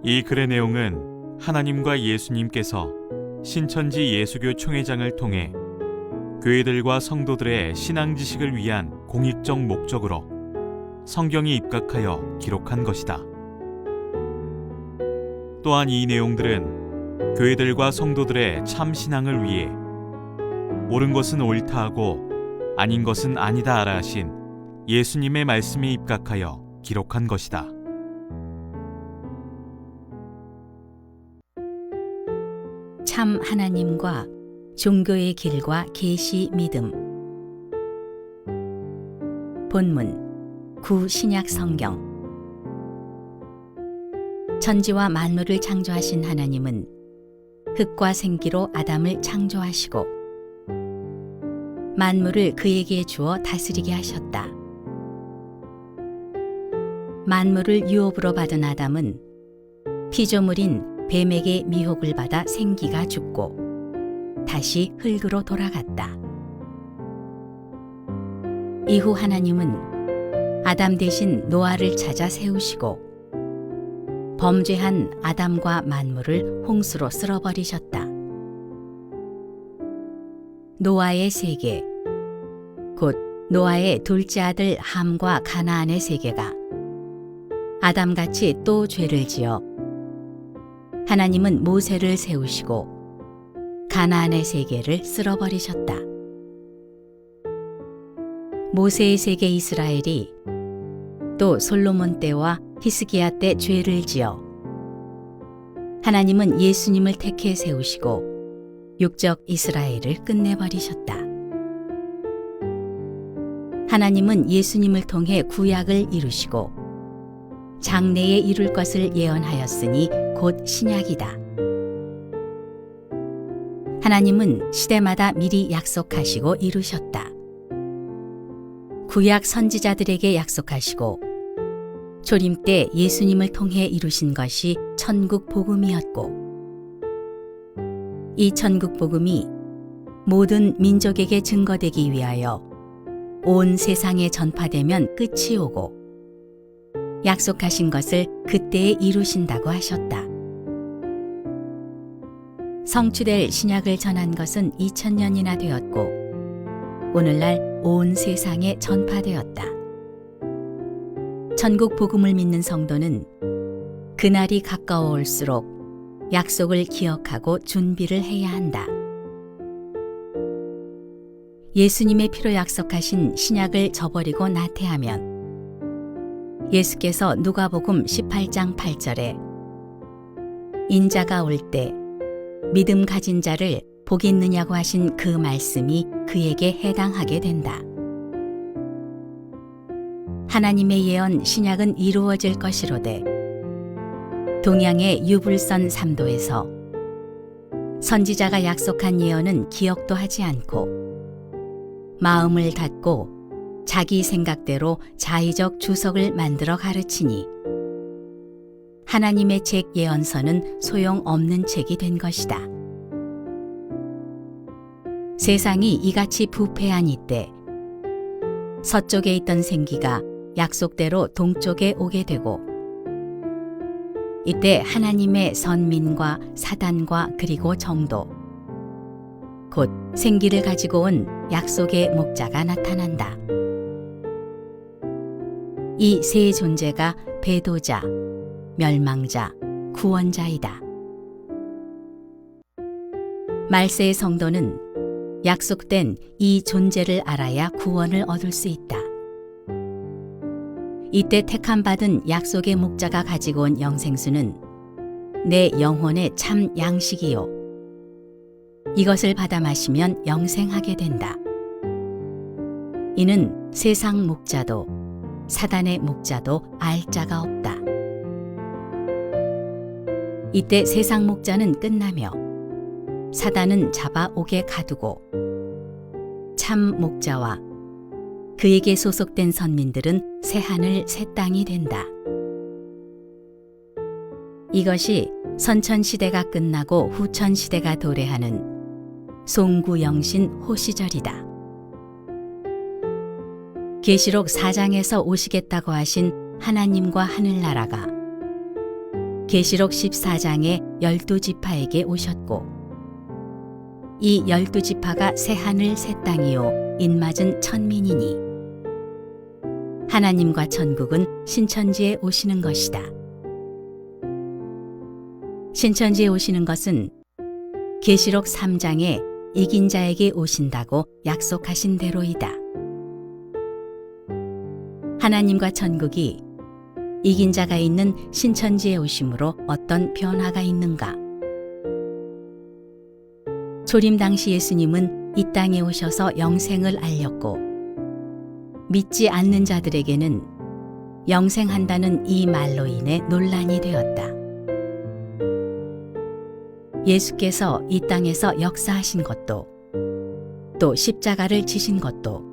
이 글의 내용은 하나님과 예수님께서 신천지 예수교 총회장을 통해 교회들과 성도들의 신앙 지식을 위한 공익적 목적으로 성경에 입각하여 기록한 것이다. 또한 이 내용들은 교회들과 성도들의 참 신앙을 위해 옳은 것은 옳다 하고 아닌 것은 아니다 하라 하신 예수님의 말씀에 입각하여 기록한 것이다. 참 하나님과 종교의 길과 계시 믿음. 본문 구신약 성경. 천지와 만물을 창조하신 하나님은 흙과 생기로 아담을 창조하시고 만물을 그에게 주어 다스리게 하셨다. 만물을 유업으로 받은 아담은 피조물인 뱀에게 미혹을 받아 생기가 죽고 다시 흙으로 돌아갔다. 이후 하나님은 아담 대신 노아를 찾아 세우시고 범죄한 아담과 만물을 홍수로 쓸어버리셨다. 노아의 세계, 곧 노아의 둘째 아들 함과 가나안의 세계가 아담같이 또 죄를 지어 하나님은 모세를 세우시고 가나안의 세계를 쓸어버리셨다. 모세의 세계 이스라엘이 또 솔로몬 때와 히스기야 때 죄를 지어 하나님은 예수님을 택해 세우시고 육적 이스라엘을 끝내버리셨다. 하나님은 예수님을 통해 구약을 이루시고 장래에 이룰 것을 예언하였으니 곧 신약이다. 하나님은 시대마다 미리 약속하시고 이루셨다. 구약 선지자들에게 약속하시고 초림 때 예수님을 통해 이루신 것이 천국 복음이었고 이 천국 복음이 모든 민족에게 증거되기 위하여 온 세상에 전파되면 끝이 오고 약속하신 것을 그때에 이루신다고 하셨다. 성취될 신약을 전한 것은 2000년이나 되었고 오늘날 온 세상에 전파되었다. 천국 복음을 믿는 성도는 그날이 가까워올수록 약속을 기억하고 준비를 해야 한다. 예수님의 피로 약속하신 신약을 저버리고 나태하면 예수께서 누가복음 18장 8절에 인자가 올 때 믿음 가진 자를 보겠느냐고 하신 그 말씀이 그에게 해당하게 된다. 하나님의 예언 신약은 이루어질 것이로되 동양의 유불선 3도에서 선지자가 약속한 예언은 기억도 하지 않고 마음을 닫고 자기 생각대로 자의적 주석을 만들어 가르치니 하나님의 책 예언서는 소용없는 책이 된 것이다. 세상이 이같이 부패한 이때 서쪽에 있던 생기가 약속대로 동쪽에 오게 되고 이때 하나님의 선민과 사단과 그리고 정도 곧 생기를 가지고 온 약속의 목자가 나타난다. 이 세 존재가 배도자, 멸망자, 구원자이다. 말세의 성도는 약속된 이 존재를 알아야 구원을 얻을 수 있다. 이때 택함받은 약속의 목자가 가지고 온 영생수는 내 영혼의 참 양식이요. 이것을 받아 마시면 영생하게 된다. 이는 세상 목자도 사단의 목자도 알 자가 없다. 이때 세상 목자는 끝나며 사단은 잡아 옥에 가두고 참 목자와 그에게 소속된 선민들은 새 하늘 새 땅이 된다. 이것이 선천시대가 끝나고 후천시대가 도래하는 송구영신 호시절이다. 계시록 4장에서 오시겠다고 하신 하나님과 하늘나라가 계시록 14장의 12지파에게 오셨고 이 12지파가 새 하늘 새 땅이요 인맞은 천민이니 하나님과 천국은 신천지에 오시는 것이다. 신천지에 오시는 것은 계시록 3장에 이긴 자에게 오신다고 약속하신 대로이다. 하나님과 천국이 이긴 자가 있는 신천지에 오심으로 어떤 변화가 있는가? 초림 당시 예수님은 이 땅에 오셔서 영생을 알렸고 믿지 않는 자들에게는 영생한다는 이 말로 인해 논란이 되었다. 예수께서 이 땅에서 역사하신 것도 또 십자가를 지신 것도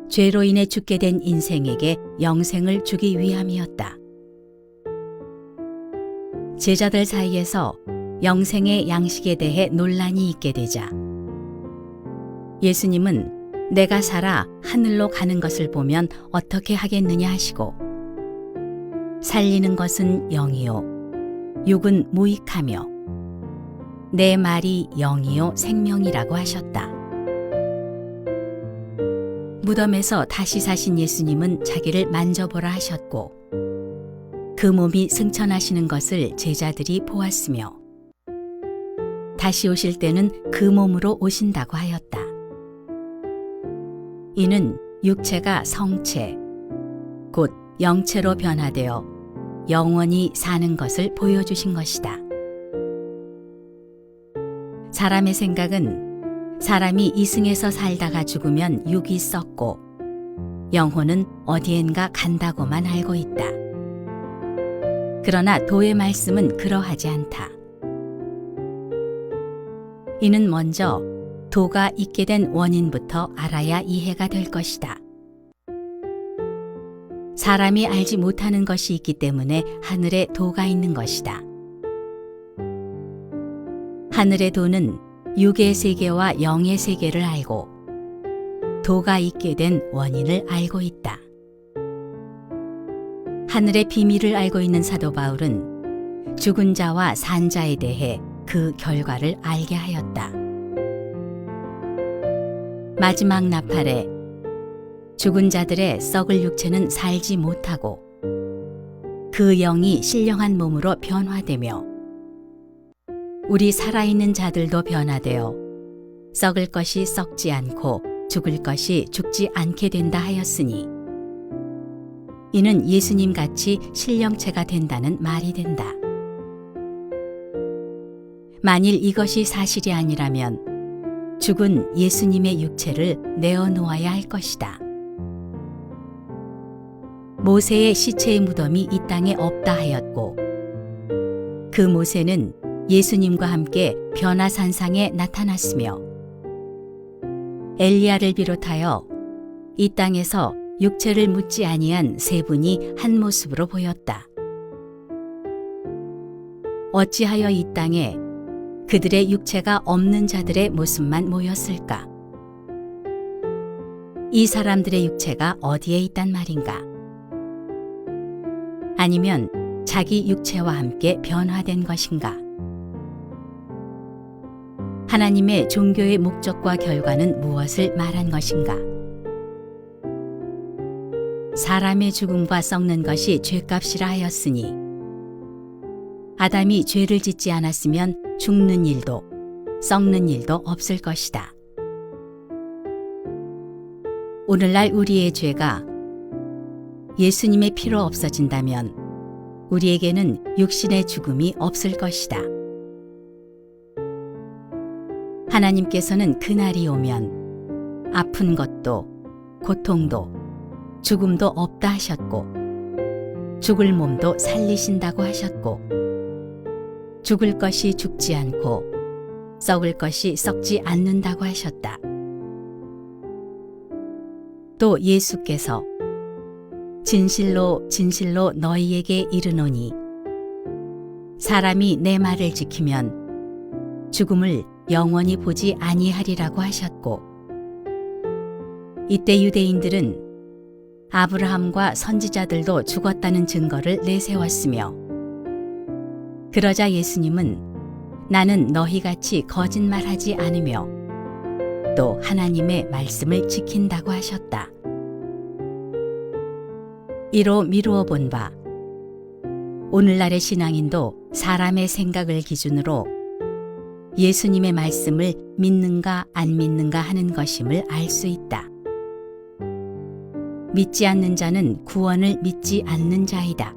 죄로 인해 죽게 된 인생에게 영생을 주기 위함이었다. 제자들 사이에서 영생의 양식에 대해 논란이 있게 되자 예수님은 내가 살아 하늘로 가는 것을 보면 어떻게 하겠느냐 하시고 살리는 것은 영이요 육은 무익하며 내 말이 영이요 생명이라고 하셨다. 무덤에서 다시 사신 예수님은 자기를 만져보라 하셨고 그 몸이 승천하시는 것을 제자들이 보았으며 다시 오실 때는 그 몸으로 오신다고 하였다. 이는 육체가 성체, 곧 영체로 변화되어 영원히 사는 것을 보여주신 것이다. 사람의 생각은 사람이 이승에서 살다가 죽으면 육이 썩고 영혼은 어디엔가 간다고만 알고 있다. 그러나 도의 말씀은 그러하지 않다. 이는 먼저 도가 있게 된 원인부터 알아야 이해가 될 것이다. 사람이 알지 못하는 것이 있기 때문에 하늘에 도가 있는 것이다. 하늘의 도는 육의 세계와 영의 세계를 알고 도가 있게 된 원인을 알고 있다. 하늘의 비밀을 알고 있는 사도 바울은 죽은 자와 산 자에 대해 그 결과를 알게 하였다. 마지막 나팔에 죽은 자들의 썩을 육체는 살지 못하고 그 영이 신령한 몸으로 변화되며 우리 살아있는 자들도 변화되어 썩을 것이 썩지 않고 죽을 것이 죽지 않게 된다 하였으니 이는 예수님 같이 신령체가 된다는 말이 된다. 만일 이것이 사실이 아니라면 죽은 예수님의 육체를 내어놓아야 할 것이다. 모세의 시체의 무덤이 이 땅에 없다 하였고 그 모세는 예수님과 함께 변화산상에 나타났으며 엘리야를 비롯하여 이 땅에서 육체를 묻지 아니한 세 분이 한 모습으로 보였다. 어찌하여 이 땅에 그들의 육체가 없는 자들의 모습만 모였을까? 이 사람들의 육체가 어디에 있단 말인가? 아니면 자기 육체와 함께 변화된 것인가? 하나님의 종교의 목적과 결과는 무엇을 말한 것인가? 사람의 죽음과 썩는 것이 죄값이라 하였으니 아담이 죄를 짓지 않았으면 죽는 일도 썩는 일도 없을 것이다. 오늘날 우리의 죄가 예수님의 피로 없어진다면 우리에게는 육신의 죽음이 없을 것이다. 하나님께서는 그날이 오면 아픈 것도 고통도 죽음도 없다 하셨고 죽을 몸도 살리신다고 하셨고 죽을 것이 죽지 않고 썩을 것이 썩지 않는다고 하셨다. 또 예수께서 진실로 진실로 너희에게 이르노니 사람이 내 말을 지키면 죽음을 영원히 보지 아니하리라고 하셨고 이때 유대인들은 아브라함과 선지자들도 죽었다는 증거를 내세웠으며 그러자 예수님은 나는 너희같이 거짓말하지 않으며 또 하나님의 말씀을 지킨다고 하셨다. 이로 미루어 본 바, 오늘날의 신앙인도 사람의 생각을 기준으로 예수님의 말씀을 믿는가 안 믿는가 하는 것임을 알 수 있다. 믿지 않는 자는 구원을 믿지 않는 자이다.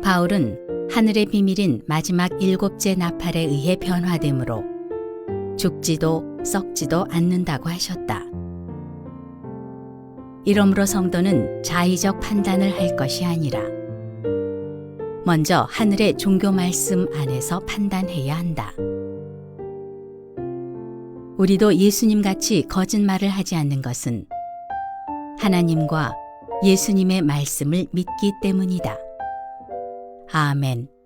바울은 하늘의 비밀인 마지막 7째 나팔에 의해 변화되므로 죽지도 썩지도 않는다고 하셨다. 이러므로 성도는 자의적 판단을 할 것이 아니라 먼저 하늘의 종교 말씀 안에서 판단해야 한다. 우리도 예수님같이 거짓말을 하지 않는 것은 하나님과 예수님의 말씀을 믿기 때문이다. 아멘.